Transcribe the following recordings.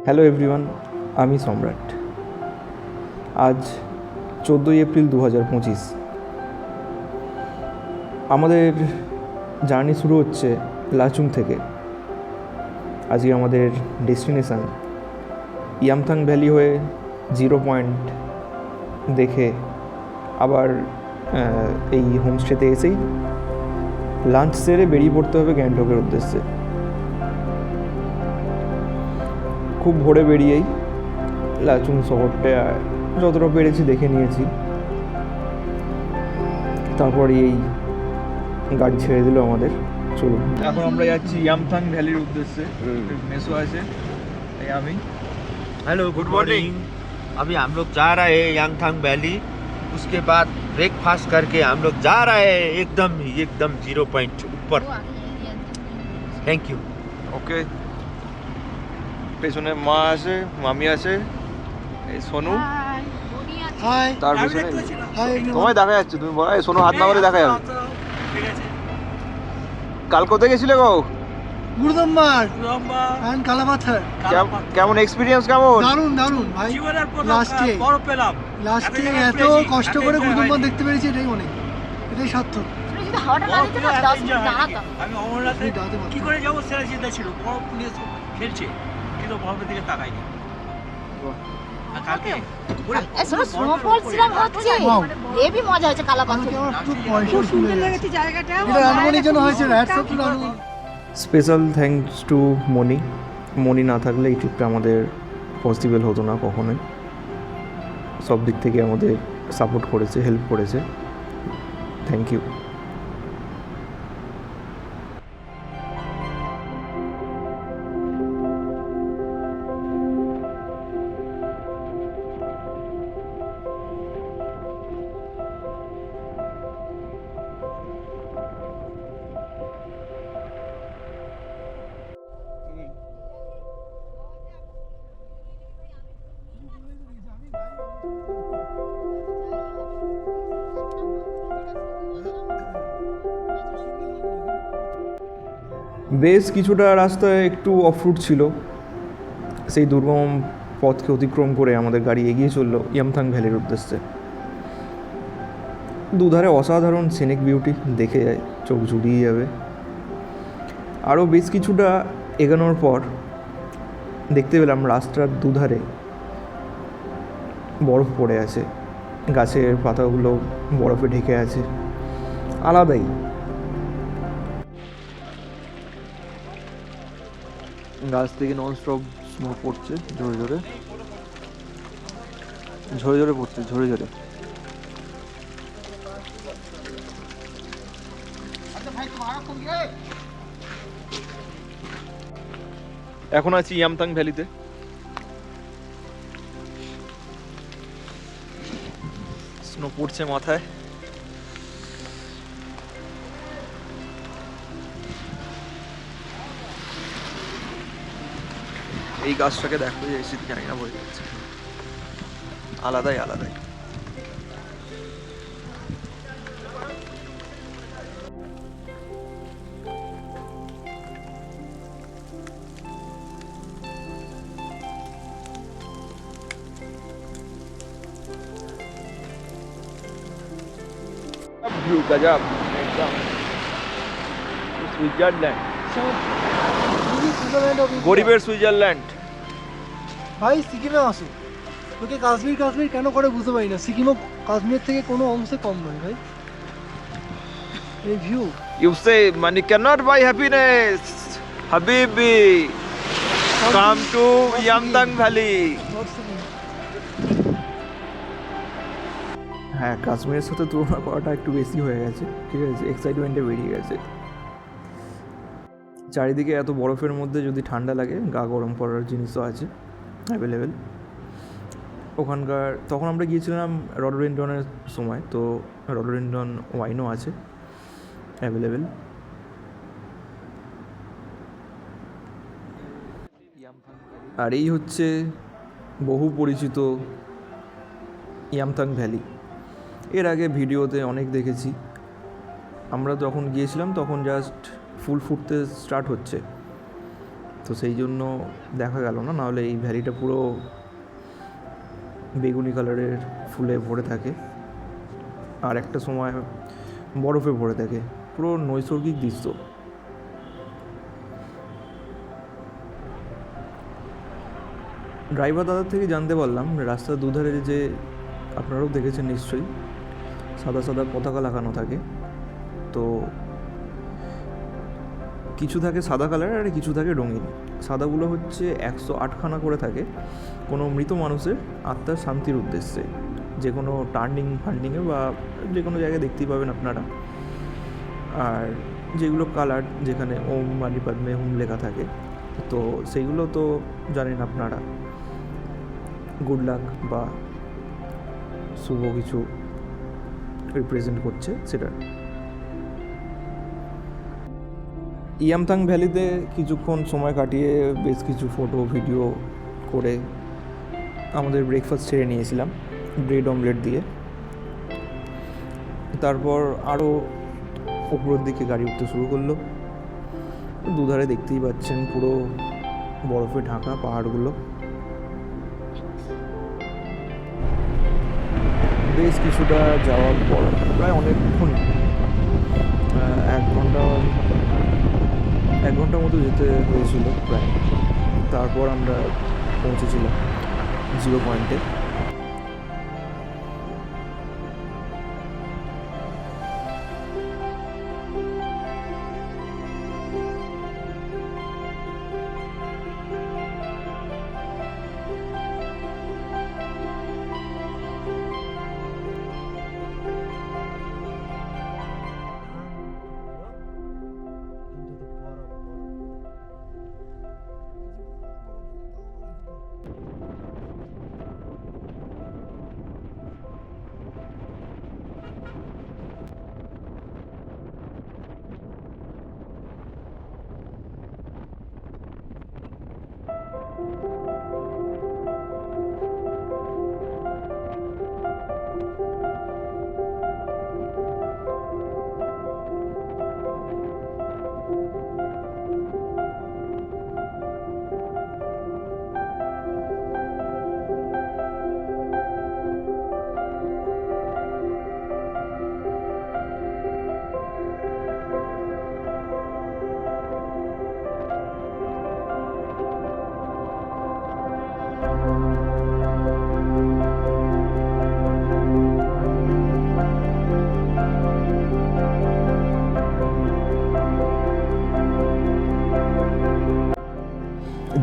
Hello everyone, আমি সম্রাট। আজ 14ই এপ্রিল 2025। আমাদের জার্নি শুরু হচ্ছে লাচুং থেকে। আজকে আমাদের ডেস্টিনেশান ইয়ামথাং ভ্যালি হয়ে 0 পয়েন্ট দেখে আবার এই হোমস্টেতে এসেই লাঞ্চ সেরে বেরিয়ে পড়তে হবে গ্যাংটকের উদ্দেশ্যে। খুব ভোরে বেরিয়েই লাচুং শহরটা যতটা পেরেছি দেখে নিয়েছি। তারপরে এই গাড়ি ছেড়ে দিল আমাদের। চলুন, এখন আমরা যাচ্ছি ইয়ামথাং ভ্যালির উদ্দেশ্যে। মেসো আছে, আমি। Hello good morning. अभी हम लोग जा रहे हैं यांगथांग वैली। उसके बाद ब्रेकफास्ट करके हम लोग जा रहे हैं एकदम 0 पॉइंट ऊपर। Thank you. ওকে, পেছনে মা আছে, মামি আছে, এই সোনু। হাই। তার পেছনে হাই তোমায় দেখা যাচ্ছে, তুমি বলো এই সোনু হাত না করে দেখা যাবে। কাল কোথায় গেছিলে গো? গুরুদম্বার এন্ড কালাপাথর। কেমন এক্সপিরিয়েন্স? কেমন? দারুণ ভাই। লাস্টে এত কষ্ট করে গুরুদম্বার দেখতে পেরেছি, এটাই অনেক, এটাই সার্থক। যদি হাওয়াটা না দিত না 10 মিনিট দাঁড়াতাম। আমি অমরনাথে কি করে যাবো সেটা চিন্তা ছিল। বরফ নিয়ে খেলছে কিন্তু বরফের দিকে তাকাইনি। আর কালকে স্নোফল সিরাম হচ্ছে, হেভি মজা হচ্ছে কালাপাথর। আমার খুব পয়সা সুন্দর লেগেছে জায়গাটা। এটা রানমনির জন্য হয়েছে, hats off to Ranmoni. Special thanks to Moni না থাকলে এই ট্রিপটা আমাদের পসিবল হতো না কখনোই। সব দিক থেকে আমাদের সাপোর্ট করেছে, হেল্প করেছে। Thank you. বেশ কিছুটা রাস্তায় একটু অফরুট ছিল। সেই দুর্গম পথকে অতিক্রম করে আমাদের গাড়ি এগিয়ে চলল ইয়ামথাং ভ্যালির উদ্দেশ্যে। দুধারে অসাধারণ সিনিক বিউটি দেখে যায়, চোখ জুড়িয়ে যাবে। আরও বেশ কিছুটা এগোনোর পর দেখতে পেলাম রাস্তার দুধারে বরফ পড়ে আছে, গাছের পাতাগুলো বরফে ঢেকে আছে, আলাদাই। গাছ থেকে ননস্টপ স্নো পড়ছে, ঝরে ঝরে পড়ছে, ঝরে ঝরে। এখন আছি ইয়ামথাং ভ্যালিতে। স্নো পড়ছে মাথায়। এই গাছটাকে দেখো, যে এসে জানি না বলে যাচ্ছে, আলাদাই। ভিউ গজব একদম। সুইজারল্যান্ড, গরিবের সুইজারল্যান্ড। ভাই সিকিমে আসো, তোকে কাশ্মীর কেন করে বুঝতে পারি না। সিকিমও কাশ্মীরের থেকে কোনো অংশে কম নয় ভাই। এই view You say money cannot buy happiness, Habibi. Come to Yamthang Valley. হ্যাঁ, কাশ্মীরের সাথে তুলনা করাটা একটু বেশি হয়ে গেছে, ঠিক আছে। এক্সাইটমেন্টে বেরিয়ে গেছে। চারিদিকে এত বরফের মধ্যে যদি ঠান্ডা লাগে, গা গরম করার জিনিসও আছে অ্যাভেলেবেল ওখানকার। তখন আমরা গিয়েছিলাম রডোডেন্ড্রনের সময়, তো রডোডেন্ড্রন ওয়াইনও আছে অ্যাভেলেবেল। আর এই হচ্ছে বহু পরিচিত ইয়ামথাং ভ্যালি। এর আগে ভিডিওতে অনেক দেখেছি। আমরা যখন গিয়েছিলাম তখন জাস্ট ফুল ফুটতে স্টার্ট হচ্ছে, তো সেই জন্য দেখা গেল না, নাহলে এই ভ্যালিটা পুরো বেগুনি কালারের ফুলে ভরে থাকে, আর একটা সময় বরফে ভরে থাকে। পুরো নৈসর্গিক দৃশ্য। ড্রাইভার দাদার থেকে জানতে পারলাম রাস্তার দুধারে যে, আপনারাও দেখেছেন নিশ্চয়ই, সাদা সাদা পতাকা লাগানো থাকে। তো কিছু থাকে সাদা কালার আর কিছু থাকে রঙিন। সাদাগুলো হচ্ছে 108খানা করে থাকে কোনো মৃত মানুষের আত্মার শান্তির উদ্দেশ্যে, যে কোনো টার্নিং ফান্ডিংয়ে বা যে কোনো জায়গায় দেখতেই পাবেন আপনারা। আর যেগুলো কালার, যেখানে ওম মানি পাদমে হুম লেখা থাকে, তো সেইগুলো তো জানেন আপনারা, গুড লাক বা শুভ কিছু রিপ্রেজেন্ট করছে সেটা। ইয়ামথাং ভ্যালিতে কিছুক্ষণ সময় কাটিয়ে বেশ কিছু ফটো ভিডিও করে আমাদের ব্রেকফাস্ট ছেড়ে নিয়েছিলাম ব্রেড অমলেট দিয়ে। তারপর আরও উপরের দিকে গাড়ি উঠতে শুরু করলো। দুধারে দেখতেই পাচ্ছেন পুরো বরফে ঢাকা পাহাড়গুলো। বেশ কিছুটা যাওয়ার পর প্রায় অনেকক্ষণ, 1 ঘন্টা মতো যেতে হয়েছিল প্রায়। তারপর আমরা পৌঁছেছিলাম 0 পয়েন্টে।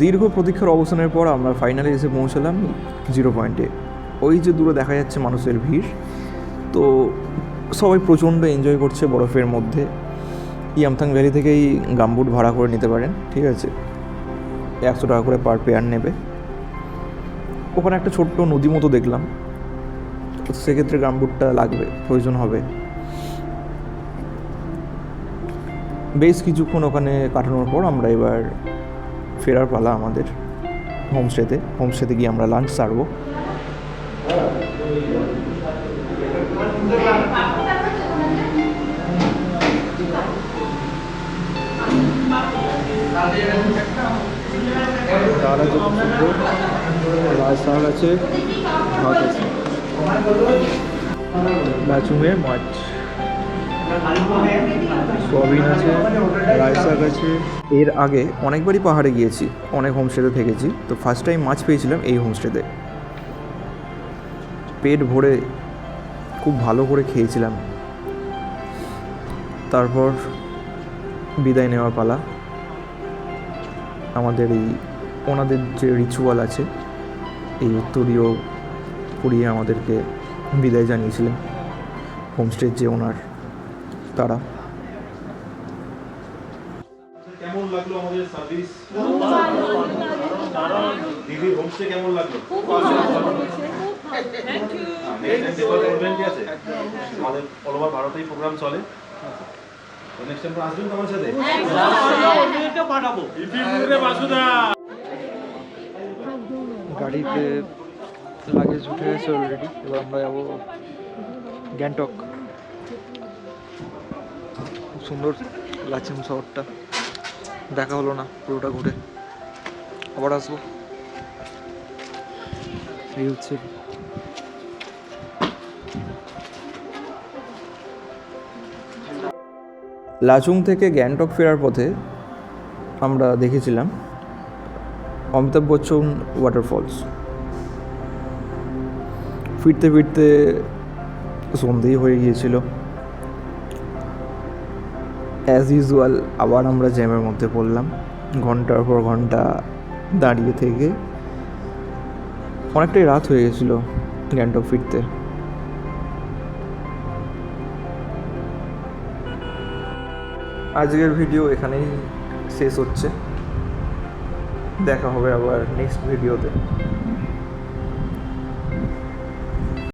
দীর্ঘ প্রতীক্ষার অবসানের পর আমরা ফাইনালি এসে পৌঁছলাম 0 পয়েন্টে। ওই যে দূরে দেখা যাচ্ছে মানুষের ভিড়, তো সবাই প্রচণ্ড এনজয় করছে বরফের মধ্যে। ইয়ামথাং ভ্যালি থেকেই গামবুট ভাড়া করে নিতে পারেন, ঠিক আছে, 100 টাকা করে পার পেয়ার নেবে। ওখানে একটা ছোট্ট নদী মতো দেখলাম, সেক্ষেত্রে গামবুটটা লাগবে, প্রয়োজন হবে। বেশ কিছুক্ষণ ওখানে কাটানোর পর আমরা এবার ফেরার পালা আমাদের হোমস্টেতে গিয়ে আমরা লাঞ্চ সারবো। ডাল আছে, লাল শাক আছে, ভাত আছে, লাচুঙের মাছ, সয়াবিন আছে, রায় শাক আছে। এর আগে অনেকবারই পাহাড়ে গিয়েছি, অনেক হোমস্টেতে থেকেছি, তো ফার্স্ট টাইম মাছ পেয়েছিলাম এই হোমস্টেতে। পেট ভরে খুব ভালো করে খেয়েছিলাম। তারপর বিদায় নেওয়ার পালা। আমাদের ওনাদের যে রিচুয়াল আছে, এই উত্তরীয় পরিয়ে আমাদেরকে বিদায় জানিয়েছিলেন হোমস্টের যে ওনার, তারা। কেমন লাগলো আমাদের সার্ভিস? দিদির হোমস্টে কেমন লাগলো? আমাদের অল ওভার ভারতেই প্রোগ্রাম চলে। নেক্সট টাইম আসবেন তো আমার সাথে? গাড়িতে লাগেজ উঠে গেছে অলরেডি। এবার আমরা যাবো গ্যাংটক। খুব সুন্দর লাচিম শহরটা, দেখা হলো না পুরোটা ঘুরে। আবার আসবো। এই হচ্ছে লাচুং থেকে গ্যাংটক ফেরার পথে আমরা দেখেছিলাম অমিতাভ বচ্চন ওয়াটারফলস। ফিরতে ফিরতে সন্ধেই হয়ে গিয়েছিল। অ্যাজ ইউজুয়াল আবার আমরা জ্যামের মধ্যে পড়লাম, ঘন্টার পর ঘন্টা দাঁড়িয়ে থেকে অনেকটাই রাত হয়ে গেছিলো গ্যাংটক ফিরতে। আজকের ভিডিও এখানেই শেষ হচ্ছে, দেখা হবে আবার নেক্সট ভিডিওতে।